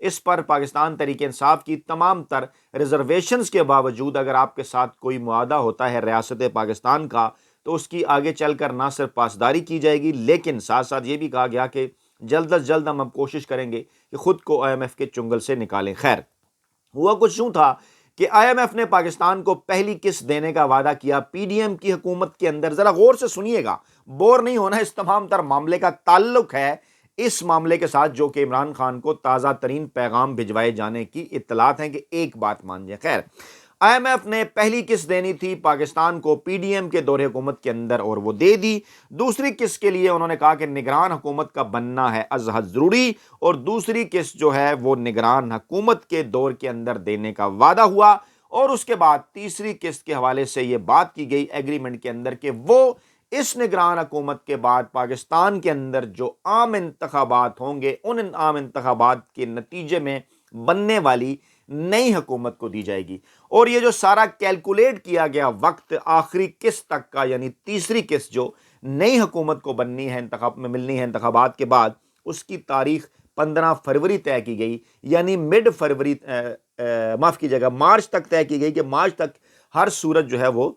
اس پر پاکستان تحریک انصاف کی تمام تر ریزرویشنز کے باوجود اگر آپ کے ساتھ کوئی معاہدہ ہوتا ہے ریاست پاکستان کا تو اس کی آگے چل کر نہ صرف پاسداری کی جائے گی، لیکن ساتھ ساتھ یہ بھی کہا گیا کہ جلد از جلد ہم کوشش کریں گے کہ خود کو IMF کے چنگل سے نکالیں۔ خیر، ہوا کچھ یوں تھا کہ IMF نے پاکستان کو پہلی قسط دینے کا وعدہ کیا PDM کی حکومت کے اندر۔ ذرا غور سے سنیے گا، بور نہیں ہونا، اس تمام تر معاملے کا تعلق ہے اس معاملے کے ساتھ جو کہ عمران خان کو تازہ ترین پیغام بھجوائے جانے کی اطلاعات ہیں کہ ایک بات مان جائیں۔ خیر، IMF نے پہلی قسط دینی تھی پاکستان کو PDM کے دور حکومت کے اندر اور وہ دے دی۔ دوسری قسط کے لیے انہوں نے کہا کہ نگران حکومت کا بننا ہے از حد ضروری، اور دوسری قسط جو ہے وہ نگران حکومت کے دور کے اندر دینے کا وعدہ ہوا، اور اس کے بعد تیسری قسط کے حوالے سے یہ بات کی گئی ایگریمنٹ کے اندر کہ وہ اس نگران حکومت کے بعد پاکستان کے اندر جو عام انتخابات ہوں گے ان عام انتخابات کے نتیجے میں بننے والی نئی حکومت کو دی جائے گی۔ اور یہ جو سارا کیلکولیٹ کیا گیا وقت آخری قسط تک کا، یعنی تیسری قسط جو نئی حکومت کو بننی ہے، انتخاب میں ملنی ہے انتخابات کے بعد، اس کی تاریخ 15 فروری طے کی گئی، یعنی مڈ فروری معاف کیجیے گا مارچ تک طے کی گئی کہ مارچ تک ہر صورت جو ہے وہ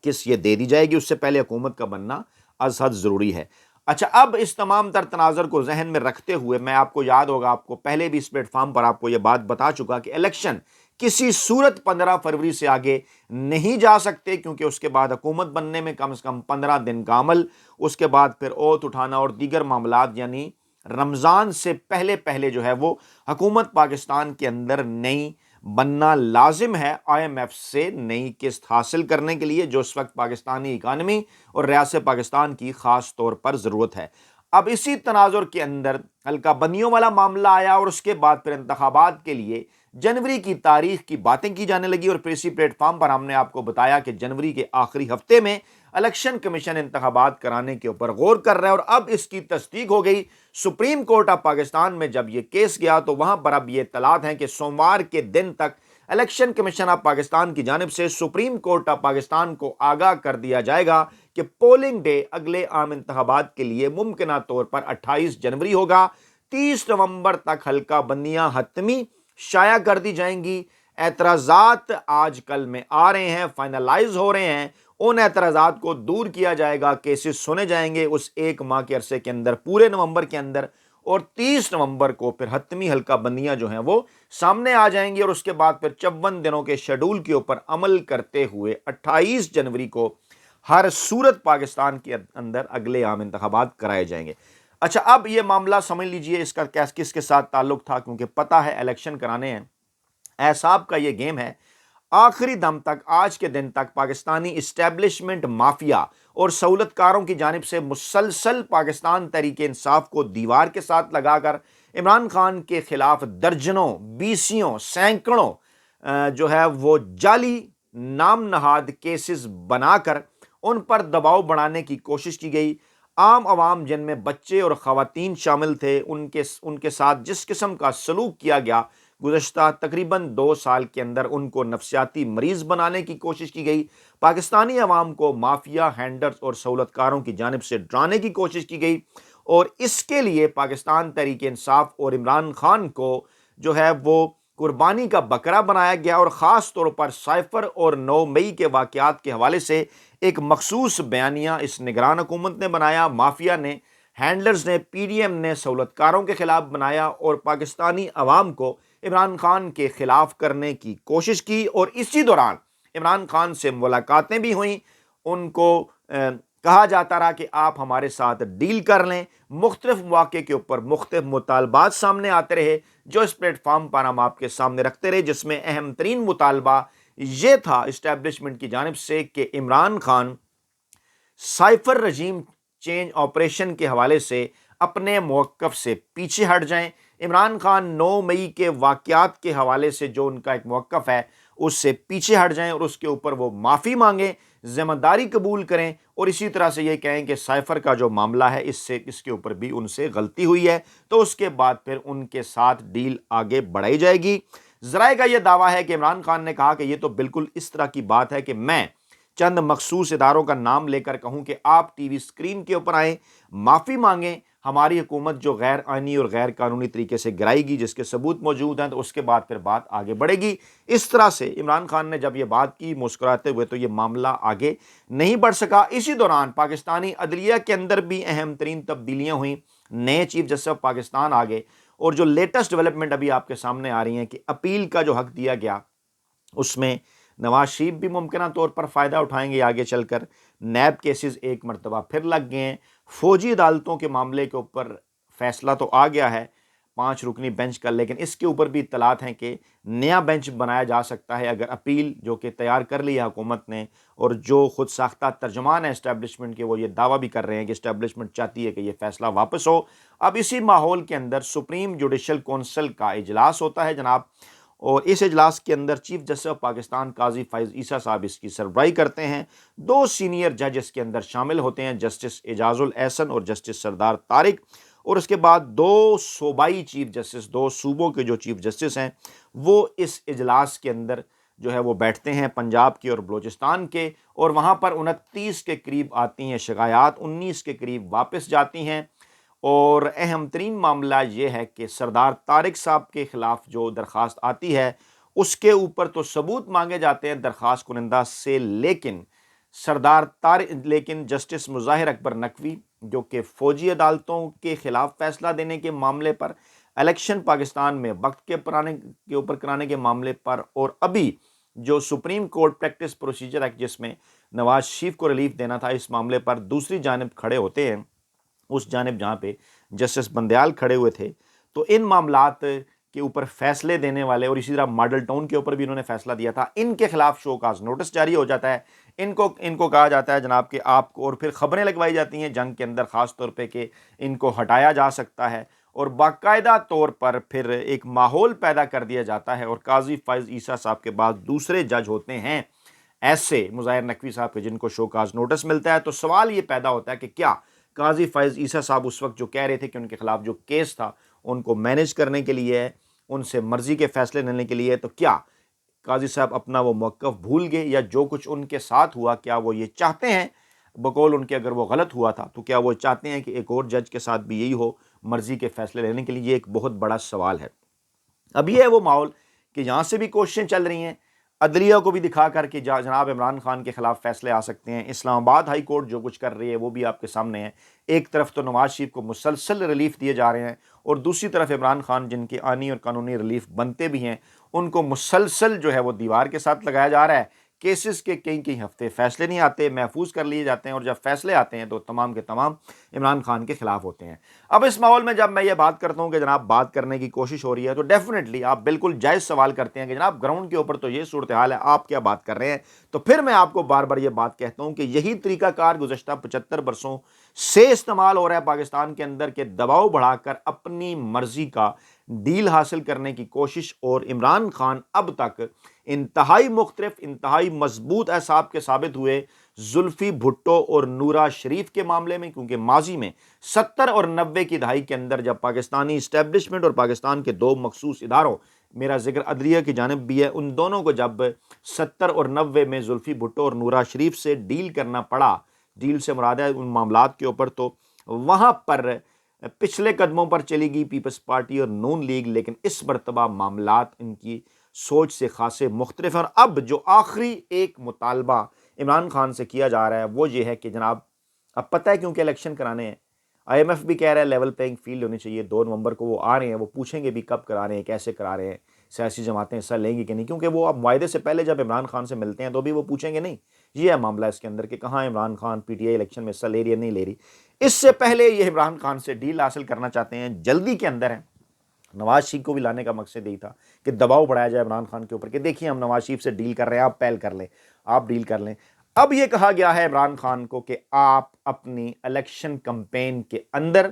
قسط یہ دے دی جائے گی، اس سے پہلے حکومت کا بننا از حد ضروری ہے۔ اچھا، اب اس تمام تر تناظر کو ذہن میں رکھتے ہوئے میں آپ کو یاد ہوگا، آپ کو پہلے بھی اس پلیٹ فارم پر آپ کو یہ بات بتا چکا کہ الیکشن کسی صورت 15 فروری سے آگے نہیں جا سکتے، کیونکہ اس کے بعد حکومت بننے میں کم سے کم 15 دن کا عمل، اس کے بعد پھر اوت اٹھانا اور دیگر معاملات، یعنی رمضان سے پہلے پہلے جو ہے وہ حکومت پاکستان کے اندر نئی بننا لازم ہے IMF سے نئی قسط حاصل کرنے کے لیے، جو اس وقت پاکستانی اکانومی اور ریاست پاکستان کی خاص طور پر ضرورت ہے۔ اب اسی تناظر کے اندر حلقہ بندیوں والا معاملہ آیا، اور اس کے بعد پھر انتخابات کے لیے جنوری کی تاریخ کی باتیں کی جانے لگی، اور پھر اسی پلیٹ فارم پر ہم نے آپ کو بتایا کہ جنوری کے آخری ہفتے میں الیکشن کمیشن انتخابات کرانے کے اوپر غور کر رہا ہے، اور اب اس کی تصدیق ہو گئی سپریم کورٹ آف پاکستان میں۔ جب یہ کیس گیا تو وہاں پر اب یہ اطلاعات ہیں کہ سوموار کے دن تک الیکشن کمیشن آف پاکستان کی جانب سے سپریم کورٹ آف پاکستان کو آگاہ کر دیا جائے گا کہ پولنگ ڈے اگلے عام انتخابات کے لیے ممکنہ طور پر 28 جنوری ہوگا۔ 30 نومبر تک حلقہ بندیاں حتمی شائع کر دی جائیں گی۔ اعتراضات آج کل میں آ رہے ہیں، فائنلائز ہو رہے ہیں، ان اعتراضات کو دور کیا جائے گا، کیسز سنے جائیں گے اس ایک ماہ کے عرصے کے اندر، پورے نومبر کے اندر، اور 30 نومبر کو پھر حتمی حلقہ بندیاں جو ہیں وہ سامنے آ جائیں گی، اور اس کے بعد پھر 54 دنوں کے شیڈول کے اوپر عمل کرتے ہوئے 28 جنوری کو ہر صورت پاکستان کے اندر اگلے عام انتخابات کرائے جائیں گے۔ اچھا، اب یہ معاملہ سمجھ لیجئے اس کا کس کے ساتھ تعلق تھا، کیونکہ پتہ ہے الیکشن کرانے ہیں، احساب کا یہ گیم ہے۔ آخری دم تک، آج کے دن تک پاکستانی اسٹیبلشمنٹ مافیا اور سہولت کاروں کی جانب سے مسلسل پاکستان تحریک انصاف کو دیوار کے ساتھ لگا کر عمران خان کے خلاف درجنوں، بیسیوں، سینکڑوں جو ہے وہ جعلی نام نہاد کیسز بنا کر ان پر دباؤ بڑھانے کی کوشش کی گئی۔ عام عوام جن میں بچے اور خواتین شامل تھے، ان کے ساتھ جس قسم کا سلوک کیا گیا، گزشتہ تقریباً 2 سال کے اندر ان کو نفسیاتی مریض بنانے کی کوشش کی گئی۔ پاکستانی عوام کو مافیا، ہینڈلرز اور سہولت کاروں کی جانب سے ڈرانے کی کوشش کی گئی، اور اس کے لیے پاکستان تحریک انصاف اور عمران خان کو جو ہے وہ قربانی کا بکرا بنایا گیا، اور خاص طور پر سائفر اور 9 مئی کے واقعات کے حوالے سے ایک مخصوص بیانیہ اس نگران حکومت نے بنایا، مافیا نے، ہینڈلرز نے، PDM نے سہولت کاروں کے خلاف بنایا، اور پاکستانی عوام کو عمران خان کے خلاف کرنے کی کوشش کی۔ اور اسی دوران عمران خان سے ملاقاتیں بھی ہوئیں، ان کو کہا جاتا رہا کہ آپ ہمارے ساتھ ڈیل کر لیں، مختلف مواقع کے اوپر مختلف مطالبات سامنے آتے رہے جو اس پلیٹ فارم پر ہم آپ کے سامنے رکھتے رہے، جس میں اہم ترین مطالبہ یہ تھا اسٹیبلشمنٹ کی جانب سے کہ Imran Khan cipher regime change operation کے حوالے سے اپنے موقف سے پیچھے ہٹ جائیں۔ عمران خان 9 مئی کے واقعات کے حوالے سے جو ان کا ایک موقف ہے اس سے پیچھے ہٹ جائیں، اور اس کے اوپر وہ معافی مانگیں، ذمہ داری قبول کریں، اور اسی طرح سے یہ کہیں کہ سائفر کا جو معاملہ ہے اس کے اوپر بھی ان سے غلطی ہوئی ہے، تو اس کے بعد پھر ان کے ساتھ ڈیل آگے بڑھائی جائے گی۔ ذرائع کا یہ دعویٰ ہے کہ عمران خان نے کہا کہ یہ تو بالکل اس طرح کی بات ہے کہ میں چند مخصوص اداروں کا نام لے کر کہوں کہ آپ ٹی وی اسکرین کے اوپر آئیں، معافی مانگیں، ہماری حکومت جو غیر آئینی اور غیر قانونی طریقے سے گرائی گی، جس کے ثبوت موجود ہیں، تو اس کے بعد پھر بات آگے بڑھے گی۔ اس طرح سے عمران خان نے جب یہ بات کی مسکراتے ہوئے، تو یہ معاملہ آگے نہیں بڑھ سکا۔ اسی دوران پاکستانی عدلیہ کے اندر بھی اہم ترین تبدیلیاں ہوئیں، نئے چیف جسٹس آف پاکستان آ گئے، اور جو لیٹسٹ ڈیولپمنٹ ابھی آپ کے سامنے آ رہی ہیں کہ اپیل کا جو حق دیا گیا، اس میں نواز شریف بھی ممکنہ طور پر فائدہ اٹھائیں گے آگے چل کر۔ نیب کیسز ایک مرتبہ پھر لگ گئے ہیں۔ فوجی عدالتوں کے معاملے کے اوپر فیصلہ تو آ گیا ہے 5 رکنی بینچ کا، لیکن اس کے اوپر بھی اطلاعات ہیں کہ نیا بینچ بنایا جا سکتا ہے اگر اپیل جو کہ تیار کر لی ہے حکومت نے، اور جو خود ساختہ ترجمان ہے اسٹیبلشمنٹ کے، وہ یہ دعویٰ بھی کر رہے ہیں کہ اسٹیبلشمنٹ چاہتی ہے کہ یہ فیصلہ واپس ہو۔ اب اسی ماحول کے اندر سپریم جوڈیشل کونسل کا اجلاس ہوتا ہے جناب، اور اس اجلاس کے اندر چیف جسٹس آف پاکستان قاضی فائز عیسیٰ صاحب اس کی سربراہی کرتے ہیں۔ 2 سینئر جج اس کے اندر شامل ہوتے ہیں، جسٹس اعجاز الاحسن اور جسٹس سردار طارق، اور اس کے بعد 2 صوبائی چیف جسٹس، 2 صوبوں کے جو چیف جسٹس ہیں، وہ اس اجلاس کے اندر جو ہے وہ بیٹھتے ہیں، پنجاب کے اور بلوچستان کے، اور وہاں پر 29 کے قریب آتی ہیں شکایات، 19 کے قریب واپس جاتی ہیں۔ اور اہم ترین معاملہ یہ ہے کہ سردار طارق صاحب کے خلاف جو درخواست آتی ہے، اس کے اوپر تو ثبوت مانگے جاتے ہیں درخواست کنندہ سے، لیکن جسٹس مظاہر اکبر نقوی جو کہ فوجی عدالتوں کے خلاف فیصلہ دینے کے معاملے پر، الیکشن پاکستان میں وقت کے اوپر کرانے کے معاملے پر، اور ابھی جو supreme court practice procedure act جس میں نواز شریف کو ریلیف دینا تھا، اس معاملے پر دوسری جانب کھڑے ہوتے ہیں، اس جانب جہاں پہ جسٹس بندیال کھڑے ہوئے تھے۔ تو ان معاملات کے اوپر فیصلے دینے والے، اور اسی طرح ماڈل ٹاؤن کے اوپر بھی انہوں نے فیصلہ دیا تھا، ان کے خلاف شو کاز نوٹس جاری ہو جاتا ہے۔ ان کو کہا جاتا ہے جناب کہ آپ کو، اور پھر خبریں لگوائی جاتی ہیں جنگ کے اندر خاص طور پہ کہ ان کو ہٹایا جا سکتا ہے، اور باقاعدہ طور پر پھر ایک ماحول پیدا کر دیا جاتا ہے، اور قاضی فائز عیسیٰ صاحب کے بعد دوسرے جج ہوتے ہیں ایسے مظاہر نقوی صاحب کے، جن کو شو کاز نوٹس ملتا ہے۔ تو سوال یہ پیدا ہوتا ہے کہ کیا قاضی فائز عیسیٰ صاحب اس وقت جو کہہ رہے تھے کہ ان کے خلاف جو کیس تھا ان کو مینیج کرنے کے لیے ہے، ان سے مرضی کے فیصلے لینے کے لیے، تو کیا قاضی صاحب اپنا وہ موقف بھول گئے، یا جو کچھ ان کے ساتھ ہوا کیا وہ یہ چاہتے ہیں بقول ان کے، اگر وہ غلط ہوا تھا تو کیا وہ چاہتے ہیں کہ ایک اور جج کے ساتھ بھی یہی ہو مرضی کے فیصلے لینے کے لیے؟ یہ ایک بہت بڑا سوال ہے۔ اب یہ ہے وہ ماحول کہ یہاں سے بھی کوششیں چل رہی ہیں عدلیہ کو بھی دکھا کر کے جناب عمران خان کے خلاف فیصلے آ سکتے ہیں۔ اسلام آباد ہائی کورٹ جو کچھ کر رہی ہے وہ بھی آپ کے سامنے ہے۔ ایک طرف تو نواز شریف کو مسلسل ریلیف دیے جا رہے ہیں، اور دوسری طرف عمران خان جن کے آئینی اور قانونی ریلیف بنتے بھی ہیں، ان کو مسلسل جو ہے وہ دیوار کے ساتھ لگایا جا رہا ہے۔ کیسز کے کئی ہفتے فیصلے نہیں آتے، محفوظ کر لیے جاتے ہیں، اور جب فیصلے آتے ہیں تو تمام کے تمام عمران خان کے خلاف ہوتے ہیں۔ اب اس ماحول میں جب میں یہ بات کرتا ہوں کہ جناب بات کرنے کی کوشش ہو رہی ہے، تو ڈیفینیٹلی آپ بالکل جائز سوال کرتے ہیں کہ جناب گراؤنڈ کے اوپر تو یہ صورتحال ہے، آپ کیا بات کر رہے ہیں؟ تو پھر میں آپ کو بار بار یہ بات کہتا ہوں کہ یہی طریقہ کار گزشتہ 75 برسوں سے استعمال ہو رہا ہے پاکستان کے اندر، کہ دباؤ بڑھا کر اپنی مرضی کا ڈیل حاصل کرنے کی کوشش، اور عمران خان اب تک انتہائی مختلف، انتہائی مضبوط اعصاب کے ثابت ہوئے زلفی بھٹو اور نورا شریف کے معاملے میں، کیونکہ ماضی میں 70 اور 90 کی دہائی کے اندر جب پاکستانی اسٹیبلشمنٹ اور پاکستان کے 2 مخصوص اداروں، میرا ذکر عدلیہ کی جانب بھی ہے، ان دونوں کو جب 70 اور 90 میں زلفی بھٹو اور نورا شریف سے ڈیل کرنا پڑا، ڈیل سے مراد ہے ان معاملات کے اوپر، تو وہاں پر پچھلے قدموں پر چلی گئی پیپلز پارٹی اور نون لیگ، لیکن اس مرتبہ معاملات ان کی سوچ سے خاصے مختلف ہیں۔ اور اب جو آخری ایک مطالبہ عمران خان سے کیا جا رہا ہے وہ یہ ہے کہ جناب اب پتہ ہے کیونکہ الیکشن کرانے ہیں، آئی ایم ایف بھی کہہ رہا ہے لیول پلینگ فیلڈ ہونی چاہیے، 2 نومبر کو وہ آ رہے ہیں، وہ پوچھیں گے بھی کب کرا رہے ہیں، کیسے کرا رہے ہیں، سیاسی جماعتیں حصہ لیں گی کہ نہیں، کیونکہ وہ اب معاہدے سے پہلے جب عمران خان سے ملتے ہیں تو بھی وہ پوچھیں گے نہیں۔ یہ ہے معاملہ اس کے اندر کہ کہاں Imran Khan P T I election میں حصہ لے رہی ہے نہیں لے رہی۔ اس سے پہلے یہ عمران خان سے ڈیل حاصل کرنا چاہتے ہیں، جلدی کے اندر ہیں۔ نواز شریف کو بھی لانے کا مقصد یہی تھا کہ دباؤ بڑھایا جائے عمران خان کے اوپر کہ دیکھیے ہم نواز شریف سے ڈیل کر رہے ہیں، آپ پہل کر لیں، آپ ڈیل کر لیں۔ اب یہ کہا گیا ہے عمران خان کو کہ آپ اپنی الیکشن کمپین کے اندر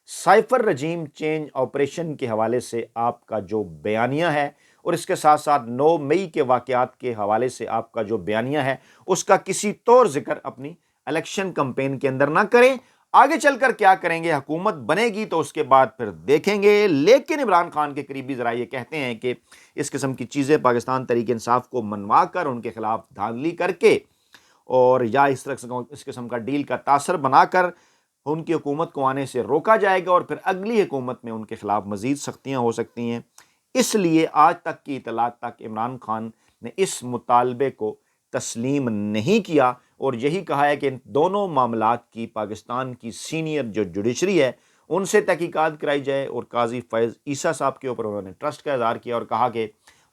سائفر رجیم چینج آپریشن کے حوالے سے آپ کا جو بیانیہ ہے، اور اس کے ساتھ ساتھ 9 مئی کے واقعات کے حوالے سے آپ کا جو بیانیہ ہے، اس کا کسی طور ذکر اپنی الیکشن کمپین کے اندر نہ کریں۔ آگے چل کر کیا کریں گے، حکومت بنے گی تو اس کے بعد پھر دیکھیں گے۔ لیکن عمران خان کے قریبی ذرا یہ کہتے ہیں کہ اس قسم کی چیزیں پاکستان تحریک انصاف کو منوا کر ان کے خلاف دھاندلی کر کے، اور یا اس قسم کا ڈیل کا تاثر بنا کر ان کی حکومت کو آنے سے روکا جائے گا اور پھر اگلی حکومت میں ان کے خلاف مزید سختیاں ہو سکتی ہیں۔ اس لیے آج تک کی اطلاعات تک عمران خان نے اس مطالبے کو تسلیم نہیں کیا اور یہی کہا ہے کہ ان دونوں معاملات کی پاکستان کی سینئر جو جوڈیشری ہے ان سے تحقیقات کرائی جائے، اور قاضی فیض عیسیٰ صاحب کے اوپر انہوں نے ٹرسٹ کا اظہار کیا اور کہا کہ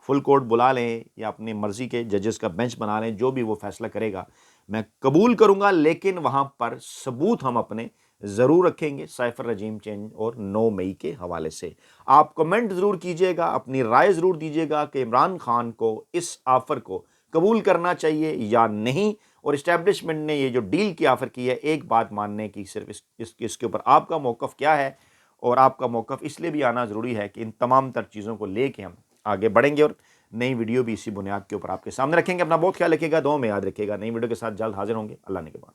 فل کورٹ بلا لیں یا اپنی مرضی کے ججز کا بینچ بنا لیں، جو بھی وہ فیصلہ کرے گا میں قبول کروں گا، لیکن وہاں پر ثبوت ہم اپنے ضرور رکھیں گے سائفر رجیم چینج اور 9 مئی کے حوالے سے۔ آپ کمنٹ ضرور کیجئے گا، اپنی رائے ضرور دیجئے گا کہ عمران خان کو اس آفر کو قبول کرنا چاہیے یا نہیں، اور اسٹیبلشمنٹ نے یہ جو ڈیل کی آفر کی ہے، ایک بات ماننے کی صرف اس کے اوپر آپ کا موقف کیا ہے، اور آپ کا موقف اس لیے بھی آنا ضروری ہے کہ ان تمام تر چیزوں کو لے کے ہم آگے بڑھیں گے، اور نئی ویڈیو بھی اسی بنیاد کے اوپر آپ کے سامنے رکھیں گے۔ اپنا بہت خیال رکھیے گا، دعاؤں میں یاد رکھیے گا۔ نئی ویڈیو کے ساتھ جلد حاضر ہوں گے۔ اللہ نے کے بعد۔